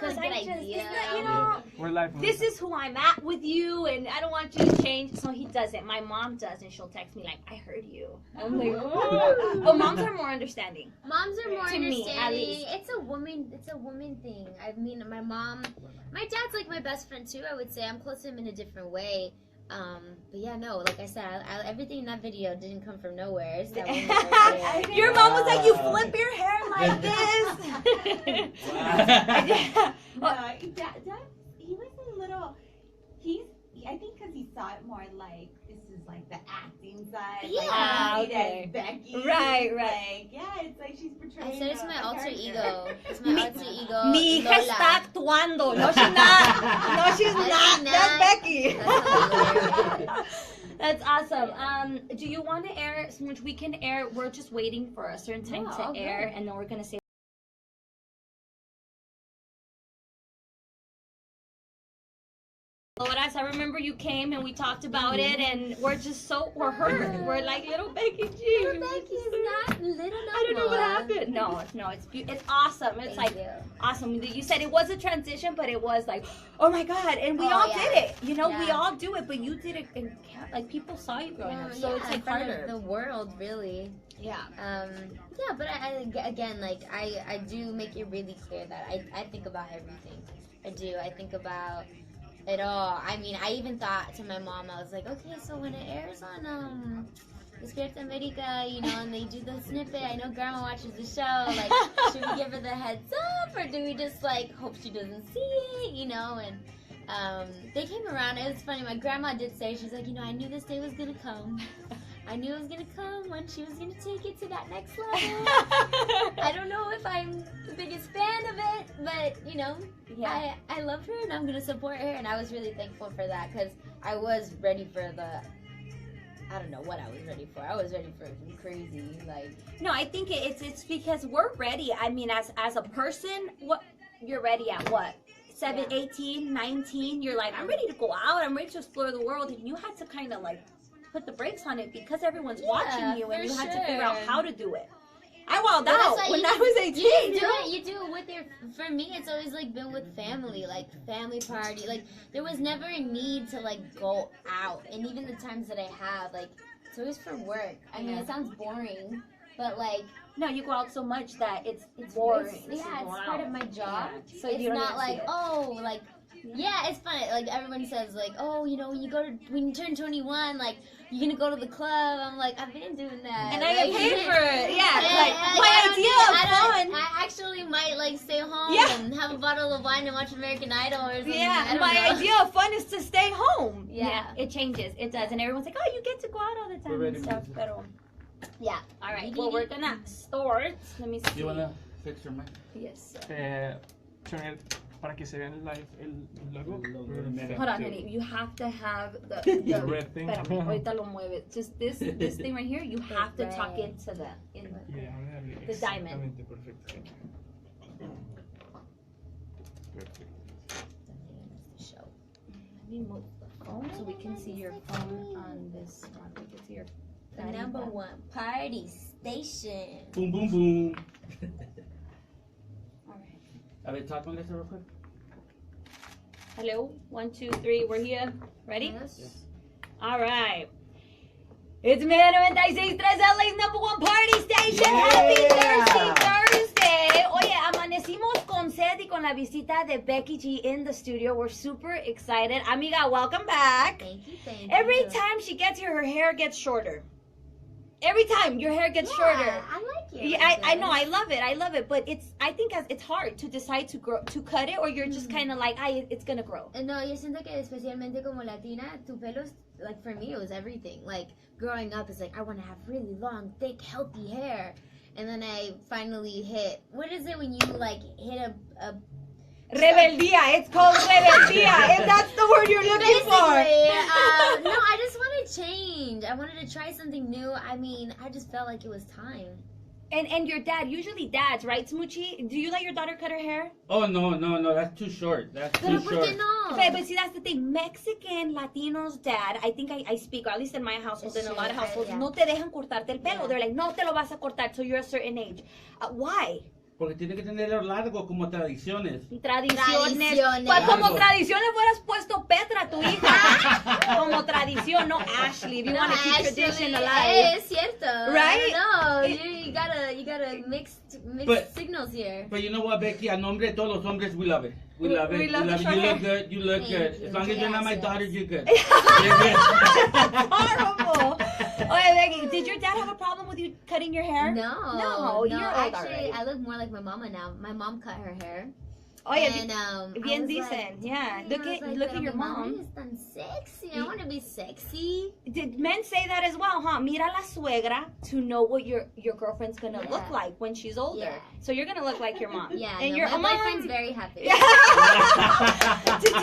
Because I just, idea. We're live. This is who I'm at with you, and I don't want you to change. So he doesn't. My mom does, and she'll text me like, "I heard you." I'm like, oh. But moms are more understanding. Moms are more To understanding. me, at least. It's a woman thing. I mean, my dad's like my best friend too. I would say I'm close to him in a different way. But yeah, no, like I said, everything in that video didn't come from nowhere. It's that woman right there. Your mom was like, "You flip your hair like this." Dad, he was a little. I think because he saw it more like this is like the acting side. Yeah, like, okay. Becky. Right. Like, yeah, it's like she's portraying. I said it's my a alter character. ego. It's my alter ego. Mi hija Lola. está actuando. No, she's not. No, she's not. That's Becky. That's awesome. Do you want to air? Which we can air. We're just waiting for a certain time to air, and then we're gonna say. I remember you came and we talked about it, and we're hurt. We're like little Becky G. Little Becky is not little no I don't know what happened. No, it's awesome. It's Thank like you. awesome. You said it was a transition, but it was like, oh my god, and we all did it. You know, we all do it, but you did it, and like people saw you growing up, so it's like harder. The world, really. Yeah. Yeah, but I again, like I do make it really clear that I think about everything. I do. I think about it all. I mean, I even thought to my mom, I was like, okay, so when it airs on Despierta America, you know, and they do the snippet, I know Grandma watches the show, like, should we give her the heads up, or do we just, like, hope she doesn't see it, you know, and they came around. It was funny, my grandma did say, she's like, you know, I knew this day was gonna come. I knew it was gonna come when she was gonna take it to that next level. I don't know if I'm the biggest fan of it, but you know, I love her and I'm gonna support her, and I was really thankful for that because I was ready for I don't know what I was ready for. I was ready for crazy, like. No, I think it's because we're ready. I mean, as a person, what you're ready at what? 7, 18, 19, you're like, I'm ready to go out, I'm ready to explore the world, and you had to kind of like put the brakes on it because everyone's watching you, and you had to figure out how to do it. I wowed out when I was 18. You do it with for me, it's always like been with family, like family party. Like there was never a need to like go out, and even the times that I have, like it's always for work. I mean, it sounds boring, but like. No, you go out so much that it's boring. It's part of my job. Yeah. So it's not like, oh, like, yeah, it's fun. Like, everyone says, like, oh, you know, when you turn 21, like, you're going to go to the club. I'm like, I've been doing that. And I get paid for it. Yeah. Like, my idea of fun. I actually might, like, stay home and have a bottle of wine and watch American Idol or something. Yeah, my idea of fun is to stay home. Yeah. It changes. It does. And everyone's like, oh, you get to go out all the time and stuff. Pero, yeah. All right. Well, we're gonna start. Let me see. You wanna fix your mic? Yes. Chanel, para que se vea el live, el logo. Hold on, honey. You have to have the red thing. Espérame, ahorita lo mueve. Just this thing right here. You have to tuck into the diamond. Perfecto. Let me move the phone so we can see your phone on this one. We can see your. The number one party station. Boom, boom, boom. All right. A ver, talk on this real quick. Hello, 1, 2, 3. We're here. Ready? Yes. All right. It's Mega 96.3, LA's number one party station. Happy Thursday. Oye, amanecimos con Seth y con la visita de Becky G in the studio. We're super excited. Amiga, welcome back. Thank you. Every time she gets here, her hair gets shorter. Every time your hair gets shorter. I like it. Yeah, I know, I love it. But I think it's hard to decide to cut it, or you're just kind of like, it's gonna grow. No, yo siento que especialmente como latina, tu pelo, like for me, it was everything. Like growing up, it's like I want to have really long, thick, healthy hair, and then I finally hit. What is it when you like hit a Rebeldía. It's called rebeldía. If that's the word you're looking for. No, I just want to change. I wanted to try something new. I mean, I just felt like it was time. And your dad, usually dads, right, Smoochie? Do you let your daughter cut her hair? Oh, no, that's too short. That's Pero too ¿por short. qué no? But see, that's the thing. Mexican, Latinos, dad, I think I speak, or at least in my household, in a lot of households, no te dejan cortarte el pelo. They're like, no te lo vas a cortar till you're a certain age. Why? Porque tiene que tenerlo largo como tradiciones. Tradiciones. Tradiciones. Pues como Algo. tradición le hubieras puesto Petra, tu hija. Como tradición, no Ashley. If you want to keep tradition alive. Es cierto. Right? No, you gotta mix But- signals here. But you know what, Becky? A nombre de todos los hombres, we love it. We love it. We love the it. short You hair. look good. You look Thank good. you. As long as you're not my Yes, daughter, yes. you're good. You're good. Horrible. Okay, Becky, did your dad have a problem with you cutting your hair? No, you're old actually, already. I look more like my mama now. My mom cut her hair. Oh, yeah, And, I bien was decent. like, Yeah. I Look was at like, look pero at your mi mami mom. es tan sexy. I want to be sexy. Did men say that as well, huh? Mira la suegra to know what your girlfriend's gonna Yeah. look like when she's older. Yeah. So you're gonna look like your mom. Yeah, And no, your my mom. boyfriend's very happy.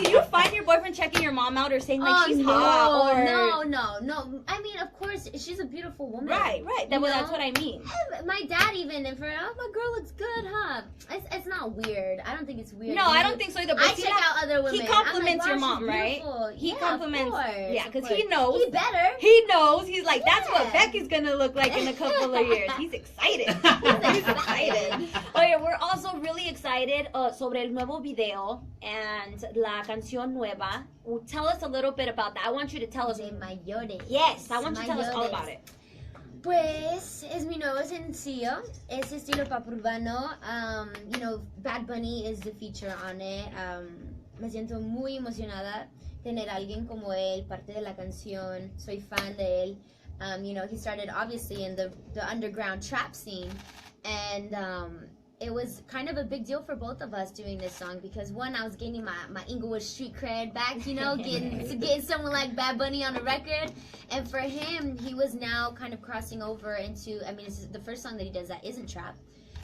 do you find your boyfriend checking your mom out or saying like she's hot? Or... no. I mean, of course, she's a beautiful woman. Right. You That's know? what I mean. My dad even, if my girl looks good, huh? It's not weird. I don't think it's weird. No, I don't think so either. But I see, check like, out other women. he compliments I'm like, your wow, mom, she's right? beautiful. He Yeah, compliments- of course, yeah, of 'cause he course. knows. He better. He knows. He's like, that's what Yeah. Becky's gonna look like in a couple of years. He's excited. He's excited. Oye, we're also really excited sobre el nuevo video and la canción nueva. Tell us a little bit about that. I want you to tell us. De mayores. Yes, I want you to tell us all Mayores. about it. Pues es mi nuevo sencillo, es estilo pop urbano. You know, Bad Bunny is the feature on it. Me siento muy emocionada tener a alguien como él, parte de la canción. Soy fan de él. You know, he started obviously in the underground trap scene, and it was kind of a big deal for both of us doing this song because one, I was gaining my Inglewood street cred back, you know, getting someone like Bad Bunny on a record, and for him, he was now kind of crossing over into, I mean, this is the first song that he does that isn't trap,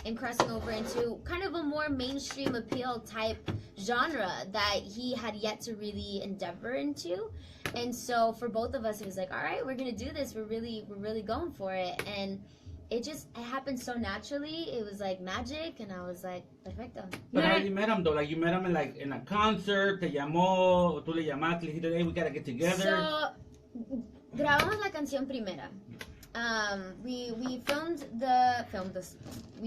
and crossing over into kind of a more mainstream appeal type genre that he had yet to really endeavor into. And so for both of us, it was like, all right, we're gonna do this. We're really going for it. And it happened so naturally. It was like magic, and I was like, perfecto. But how you met him though? Like you met him in a concert, te llamó, o tú le llamaste, le dijiste, hey, we gotta get together. So grabamos la canción primera. We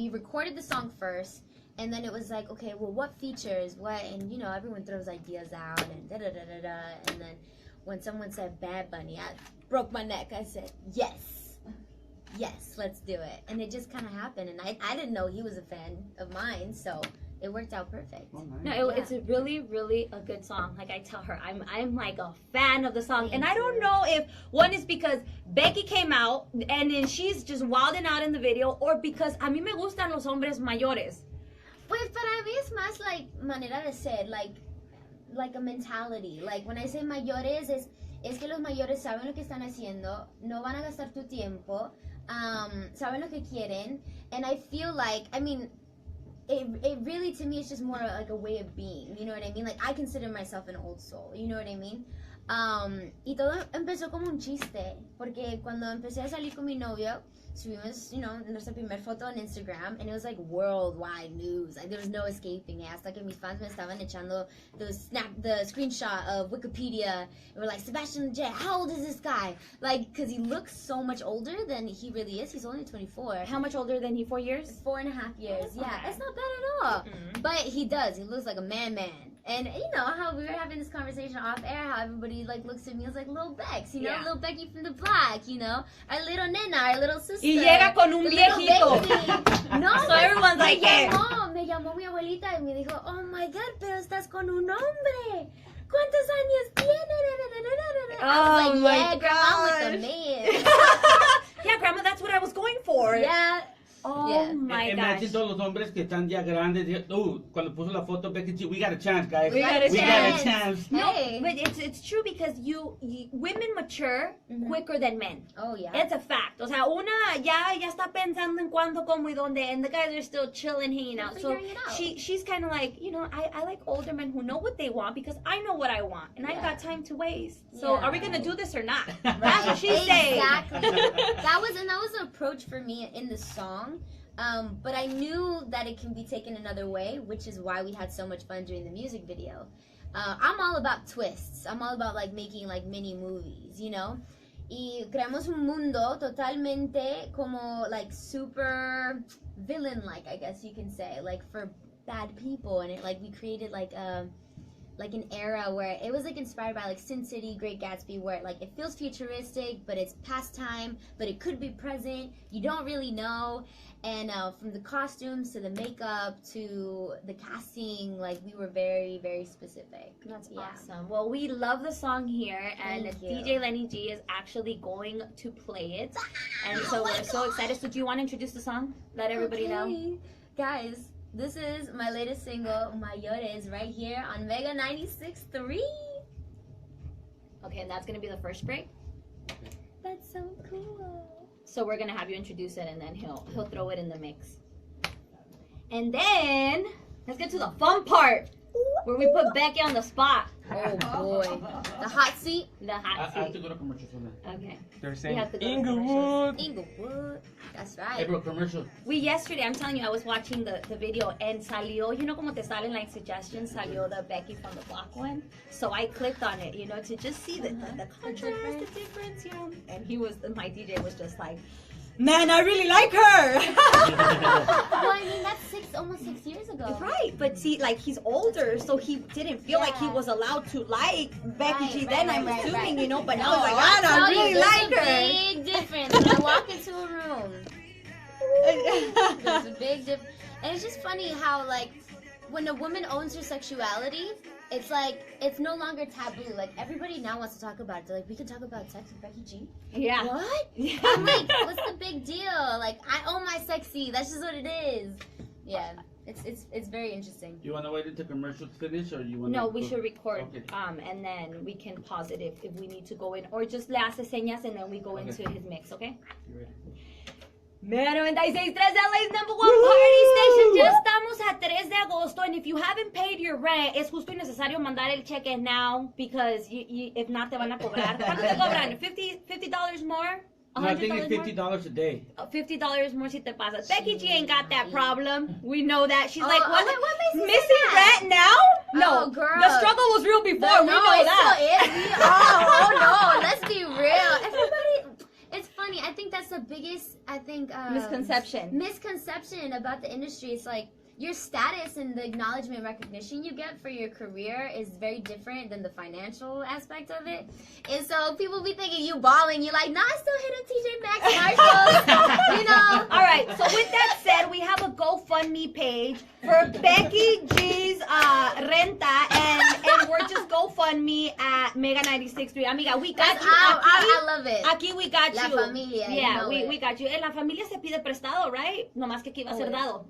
recorded the song first, and then it was like, okay, well, what features, what, and you know, everyone throws ideas out, and and then when someone said Bad Bunny, I broke my neck. I said, yes, let's do it, and it just kind of happened, and I didn't know he was a fan of mine, so it worked out perfect. Oh, nice. No, it's a really a good song. Like I tell her, I'm like a fan of the song, Thank and I don't you. know if one is because Becky came out and then she's just wilding out in the video, or because a mí me gustan los hombres mayores. Pues para mí es más like manera de ser, like a mentality. Like when I say mayores es que los mayores saben lo que están haciendo, no van a gastar tu tiempo, saben lo que quieren, and I feel like, I mean, it really, to me, it's just more like a way of being, you know what I mean? Like, I consider myself an old soul, you know what I mean? Y todo empezó como un chiste, porque cuando empecé a salir con mi novio, subimos, you know, nuestra primer foto on Instagram, and it was like worldwide news. Like, there was no escaping it. Hasta que mis fans me estaban echando the screenshot of Wikipedia. And we're like, Sebastian J, how old is this guy? Like, because he looks so much older than he really is. He's only 24. How much older than he? 4 years? 4.5 years. That's not Yeah, bad. that's not bad at all. Mm-hmm. But he does. He looks like a man. And you know how we were having this conversation off air, how everybody like looks at me as like little Bex, you know, Yeah. little Becky from the block, you know, our little nena, our little sister. Y llega con un the little viejito. baby. No, So everyone's like, yeah. me llamó mi abuelita y me dijo, oh my God, pero estás con un hombre. ¿Cuántos años tiene? I was Oh like, my yeah, grandma gosh. with the man. Yeah, Grandma, that's what I was going for. Yeah. Oh Yeah. my Imagine gosh. todos los hombres que están ya grandes. Cuando puso la foto, Becky G, we got a chance, guys. We got a chance. No, Hey. but it's true because women mature Mhm. quicker than men. Oh, yeah. It's a fact. O sea, una ya está pensando en cuándo, cómo y dónde, and the guys are still chilling, hanging out. So Figuring it out. she's kind of like, you know, I like older men who know what they want because I know what I want and I ain't Yeah. got time to waste. So Yeah. are we gonna do this or not? Right. That's what she's saying. Exactly. that was the approach for me in the song. But I knew that it can be taken another way, which is why we had so much fun doing the music video. I'm all about twists. I'm all about like making like mini movies, you know? y creamos un mundo totalmente como like super villain like, I guess you can say, like for bad people, and it like we created like an era where it was like inspired by like Sin City, Great Gatsby, where like it feels futuristic, but it's past time, but it could be present. You don't really know. And from the costumes to the makeup to the casting, like we were very, very specific. That's awesome. Well, we love the song here, and DJ Lenny G is actually going to play it. And so we're so excited. So do you want to introduce the song? Let everybody know. Guys, this is my latest single, Mayores, right here on Mega 96.3. Okay, and that's going to be the first break. That's so cool. So we're going to have you introduce it, and then he'll throw it in the mix. And then, let's get to the fun part, where we put Becky on the spot. Oh boy. The hot seat? The hot seat. I have to go to commercial for that. Okay. They're saying have to go to Inglewood. Inglewood. That's Hey, right. bro, commercial. Yesterday, I'm telling you, I was watching the video, and salió, you know como te salen like suggestions, salió the Becky from the Block one. So I clicked on it, you know, to just see the contrast, the difference, you know. And my DJ was just like, man, I really like her. Well, I mean, that's almost 6 years ago. Right, but see, like he's older, so he didn't feel like he was allowed to like Becky G. Then I'm assuming, you know, but now he's like, I really like her. There's a big difference when I walk into a room. There's a big difference. And it's just funny how, like, when a woman owns her sexuality, it's like, it's no longer taboo. Like, everybody now wants to talk about it. They're like, we can talk about sex with Becky G? Yeah. What? I'm like, what's the big deal? Like, I own my sexy. That's just what it is. Yeah. It's very interesting. You want to wait until commercial finish, or you want? No, we should record, Okay. and then we can pause it if we need to go in, or just le hace señas and then we go into his mix, okay? You ready? Mega 96.3 LA's #1 party station. Ya estamos a 3 de agosto, and if you haven't paid your rent, es justo y necesario mandar el cheque now, because if not, te van a cobrar. ¿Cuánto te cobran? $50 more? No, I think it's $100 more? $50 a day. $50 more si te pasas. Becky G ain't got that problem. We know that. She's like, what what? makes you say Missing that? rent now? No, Oh, girl. the struggle was real before. No, We know it that. still is. Oh no, let's be real. Everybody, it's funny. I think that's the biggest, misconception about the industry. It's like, your status and the acknowledgement and recognition you get for your career is very different than the financial aspect of it. And so people be thinking you balling. You're like, nah, I still hit a TJ Maxx commercials. You know? All right, so with that said, we have a GoFundMe page for Becky G's renta, and we're just GoFundMe at Mega 96.3. Amiga, we got That's you. I love it. Aquí we got La you. familia, you Yeah, know we it. got you. En la familia se pide prestado, right? No más que aquí va a ser Oh, dado.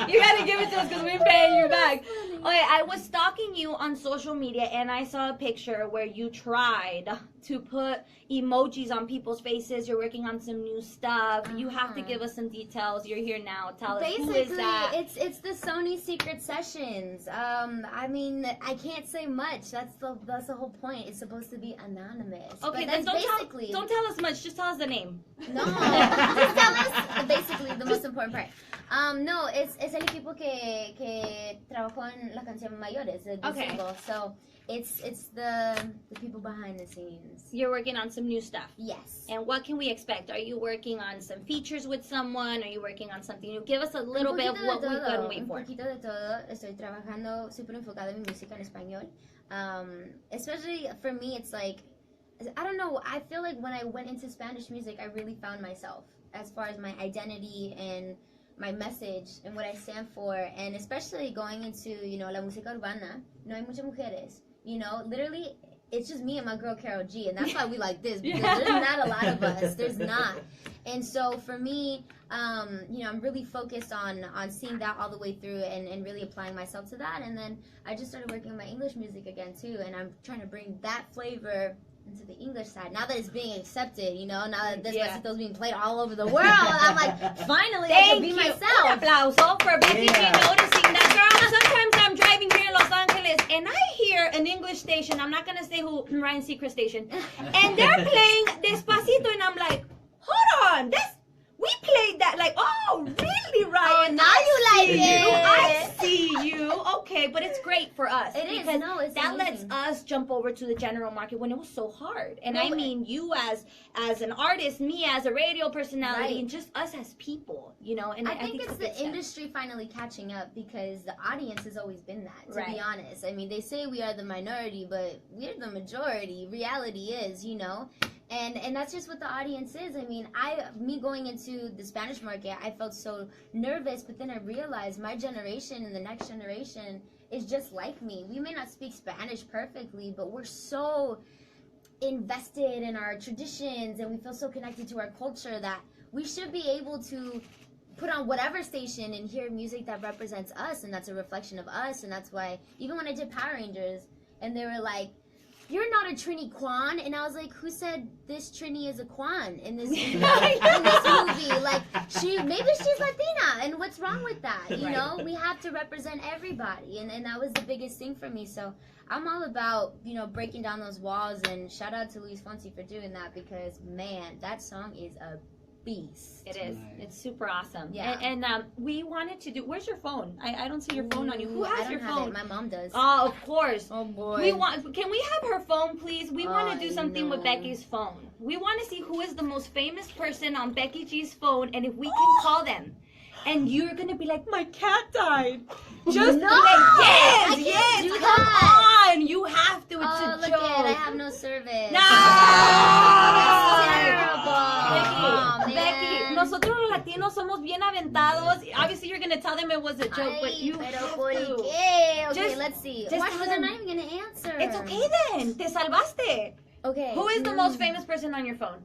You gotta give it to us because we're paying you back. Okay, I was stalking you on social media, and I saw a picture where you tried to put emojis on people's faces. You're working on some new stuff. You have to give us some details. You're here now. Tell us, who is that? It's the Sony Secret Sessions. I mean, I can't say much. That's the whole point. It's supposed to be anonymous. Okay, but then that's basically don't tell us much. Just tell us the name. No, just tell us basically the most important part. No, it's el equipo que trabajó en la canción Mayores, the Okay. single. So it's the people behind the scenes. You're working on some new stuff. Yes. And what can we expect? Are you working on some features with someone? Are you working on something new? Give us a little bit of what we can wait for. Un poquito de todo. Estoy trabajando súper enfocado en mi música en español. Especially for me, it's like, I don't know, I feel like when I went into Spanish music, I really found myself as far as my identity and my message and what I stand for. And especially going into, you know, la música urbana, no hay muchas mujeres. You know, literally, it's just me and my girl Carol G, and that's why we like this, because there's not a lot of us. There's not. And so for me, you know, I'm really focused on seeing that all the way through and really applying myself to that. And then I just started working on my English music again too, and I'm trying to bring that flavor into the English side. Now that it's being accepted, you know, now that Despacito's being played all over the world, I'm like, finally, I can be myself. Un aplauso for Becky G noticing that, girl. Sometimes I'm driving here in Los Angeles and I hear an English station. I'm not going to say who, Ryan Seacrest station. And they're playing Despacito and I'm like, hold on, we played that. Like, oh, Oh, really, Ryan? now you like see it. you. I see you. Okay, but it's great for us. It is. Because No, it's that amazing. lets us jump over to the general market when it was so hard. And No, I mean, you as an artist, me as a radio personality, Right. and just us as people, you know. And I think it's a good the step. industry finally catching up because the audience has always been that, to Right. be honest. I mean, they say we are the minority, but we're the majority. Reality is, you know? And that's just what the audience is. I mean, me going into the Spanish market, I felt so nervous, but then I realized my generation and the next generation is just like me. We may not speak Spanish perfectly, but we're so invested in our traditions and we feel so connected to our culture that we should be able to put on whatever station and hear music that represents us and that's a reflection of us. And that's why even when I did Power Rangers and they were like, you're not a Trini Kwan, and I was like, who said this Trini is a Kwan in this movie? Like, maybe she's Latina, and what's wrong with that? You know, we have to represent everybody, and that was the biggest thing for me. So I'm all about, you know, breaking down those walls, and shout out to Luis Fonsi for doing that because, man, that song is a beast. It is. Nice. It's super awesome. Yeah. And we wanted to do. Where's your phone? I don't see your phone on you. Who Ooh, has I your don't have phone? it. My mom does. Oh, of course. Oh boy. Can we have her phone, please? We want to do something with no. Becky's phone. We want to see who is the most famous person on Becky G's phone, and if we can call them. And you're gonna be like, my cat died. Just No! be like, I yes, can't yes, do come that. on, you have to. It's Oh, a look joke. at I have no service. No! Terrible. Becky, Becky, nosotros los latinos somos bien aventados. Obviously, you're gonna tell them it was a joke, but you pero have ¿por to. qué? Okay, Just- let's see. just Watch, tell but they're them. not even gonna answer. It's okay then. Te salvaste. Okay. Who is the most famous person on your phone?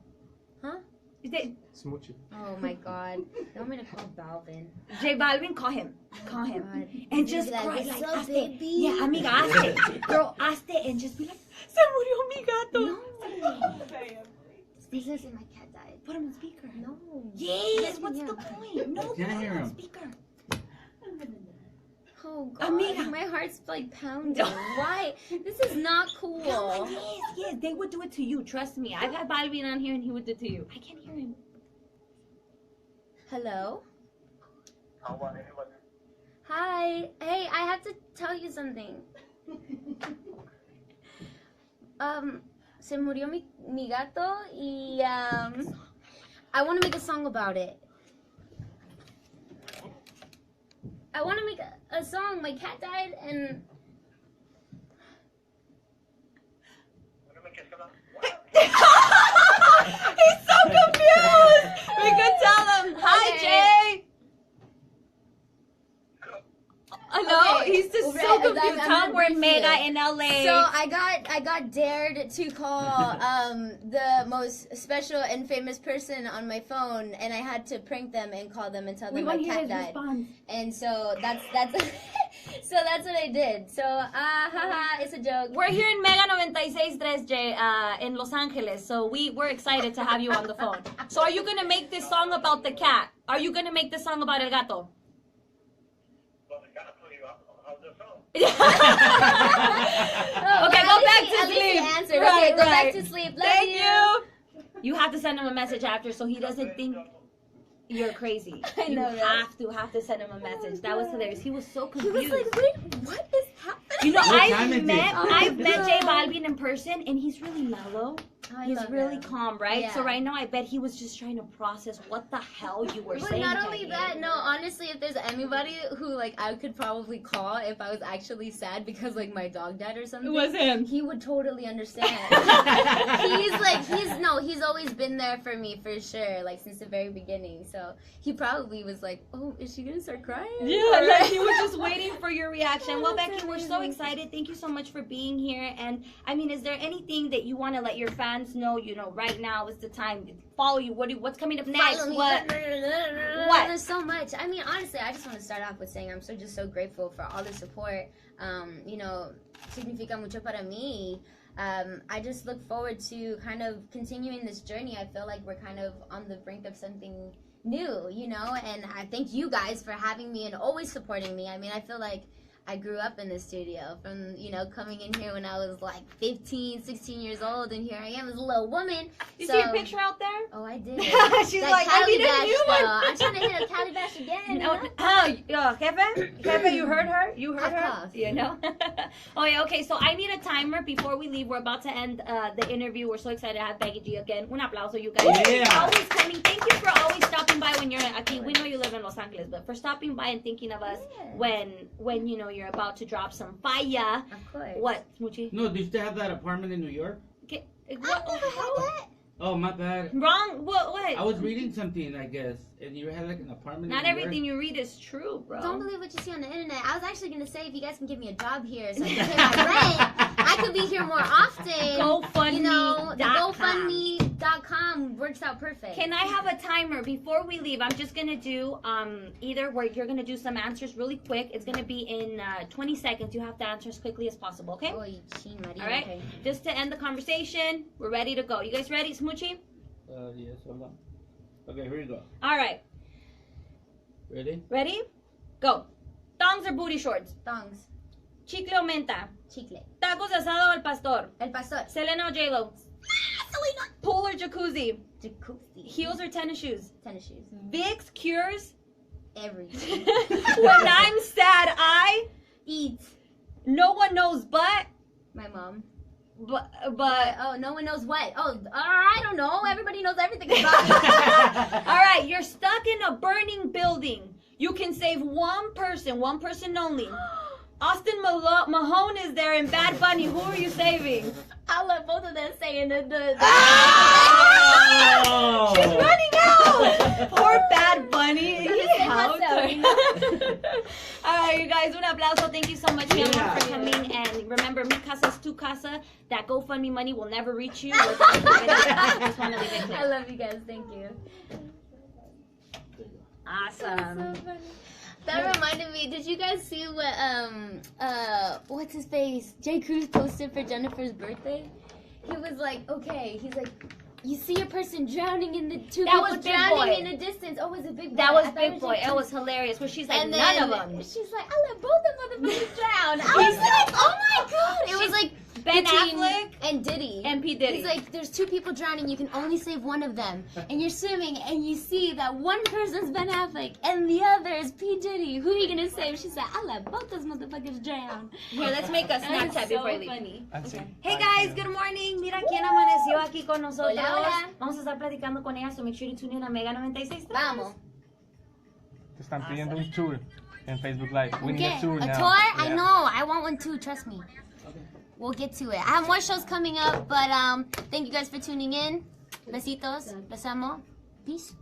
Huh? Smoochie. Oh my God. You want me to call Balvin? J Balvin, call him. Call him. God. And He's just like, cry "What's like, up, hazte. baby?" Yeah, amiga, hazte. Girl, hazte. And just be like, se murió mi gato. No. This isn't my cat died. Put him on speaker. No. Yes, what's Yeah. the point? No, put Can't him hear on him. speaker. Oh God. Amiga. My heart's like pounding. Why? This is not cool. Come on, yes, they would do it to you. Trust me. I've had Balvin on here and he would do it to you. I can't hear him. Hello? Hi. Hey, I have to tell you something. Se murió mi gato y I want to make a song about it. I want to make a song. My cat died and He's so confused. We could tell him. Hi, Okay. Jay. Hello. Okay. He's just Right, so I'm confused. gonna Tell him we're in brief you. Mega in LA. So I got dared to call the most special and famous person on my phone, and I had to prank them and call them and tell we them my want to hear cat his died. response. And so that's so that's what I did. So haha, it's a joke. We're here in Mega 96.3 Jay, in Los Angeles, so we're excited to have you on the phone. So are you gonna make this song about the cat? Are you gonna make this song about el gato? Oh, Okay, well, go at back least to at least sleep. he answered. Right, Okay, go right. back to sleep. Love Thank you. you. You have to send him a message after so he doesn't think you're crazy. I know, You right? have to send him a message. That was hilarious. He was so He confused. was like, wait, what is happening? You know, You're I've talented. met J Balvin in person, and he's really mellow. I He's love really him. calm, right? So Yeah. right now, I bet he was just trying to process what the hell you were But saying. not only Peggy. that, no, honestly, if there's anybody who, like, I could probably call if I was actually sad because, like, my dog died or something. It was him. He would totally understand. He's always been there for me, for sure, like, since the very beginning. So he probably was like, oh, is she gonna start crying? Yeah, Or- like he was just waiting for your reaction. Oh, Well, that's Becky, we're so amazing. excited. Thank you so much for being here. And I mean, is there anything that you want to let your fans know? You know, right now is the time to follow you. What's coming up next? Follow me. What? There's so much. I mean, honestly, I just want to start off with saying I'm just so grateful for all the support. You know, significa mucho para mí. I just look forward to kind of continuing this journey. I feel like we're kind of on the brink of something new, you know, and I thank you guys for having me and always supporting me. I mean, I feel like I grew up in the studio from, you know, coming in here when I was like 15, 16 years old, and here I am as a little woman. You see your picture out there? Oh, I did. She's That like, I Cali need a bash, new though. one. I'm trying to hit a Cali bash again. You know? Jefe, you heard her? You heard Of her? course. You know? Oh, yeah, okay, so I need a timer before we leave. We're about to end the interview. We're so excited to have Becky G again. Un aplauso, you guys. Yeah. Always coming. Thank you for always stopping by when you're aquí. We know you live in Los Angeles, but for stopping by and thinking of us when you know you're about to drop some fire. Of course. What, Smoochie? No, do you still have that apartment in New York? What? I never had that. Oh, my bad. Wrong? What? I was reading something, I guess, and you had like an apartment Not in New everything York. you read is true, bro. Don't believe what you see on the internet. I was actually going to say, if you guys can give me a job here so I can pay my rent, I could be here more often. GoFundMe.com. You know, the GoFundMe.com works out perfect. Can I have a timer before we leave? I'm just gonna do either where you're gonna do some answers really quick. It's gonna be in 20 seconds. You have to answer as quickly as possible, okay? Oy, chin, Maria. All right. Okay. Just to end the conversation, we're ready to go. You guys ready, Smoochie? Yes, hold on. Okay, here we go. All right. Ready? Ready? Go. Thongs or booty shorts? Thongs. Chicle o menta? Chicle. Tacos asado o al pastor? El pastor. Selena o J-Lo? Pool or jacuzzi? Jacuzzi. Heels or tennis shoes? Tennis shoes. Vicks cures? Everything. When I'm sad, I Eat. no one knows but My mom. but Oh, no one knows what. Oh, I don't know. Everybody knows everything about me. all right, you're stuck in a burning building. You can save one person only. Austin Mahone is there in Bad Bunny. Who are you saving? I'll let both of them say in the Oh! She's running out. Poor Bad Bunny. Gotta save myself. All right, you guys, un aplauso. Thank you so much, mi amor, Yeah. for coming. And remember, mi casa es tu casa. That GoFundMe money will never reach you. I just want to leave it I clear. love you guys. Thank you. Awesome. That reminded me, did you guys see what what's his face? Jay Cruz posted for Jennifer's birthday? He was like, okay, he's like, you see a person drowning in the two That people was Big drowning Boy. in the distance. Oh, was it Big Boy? That I was thought Big Boy. Jay It Cruz. was hilarious. Where she's like, And none then of them. she's like, I let both the motherfuckers drown. I was like, oh my god! It was like Ben between Affleck and Diddy. and P. Diddy. He's like, there's two people drowning, you can only save one of them. And you're swimming, and you see that one person's Ben Affleck, and the other is P. Diddy. Who are you gonna save? She said, I let both those motherfuckers drown. Here, let's make a That Snapchat is before so you leave. funny. That's it. Hey guys, good morning. Mira quién amaneció aquí con nosotros. Hola, hola. Vamos a estar platicando con ella, so make sure to tune in a Mega 96. Vamos. Te están pidiendo un tour en Facebook Live. We need Okay, a tour a now. tour? I Yeah. know. I want one too, trust me. We'll get to it. I have more shows coming up, but thank you guys for tuning in. Besitos. Los amo. Peace.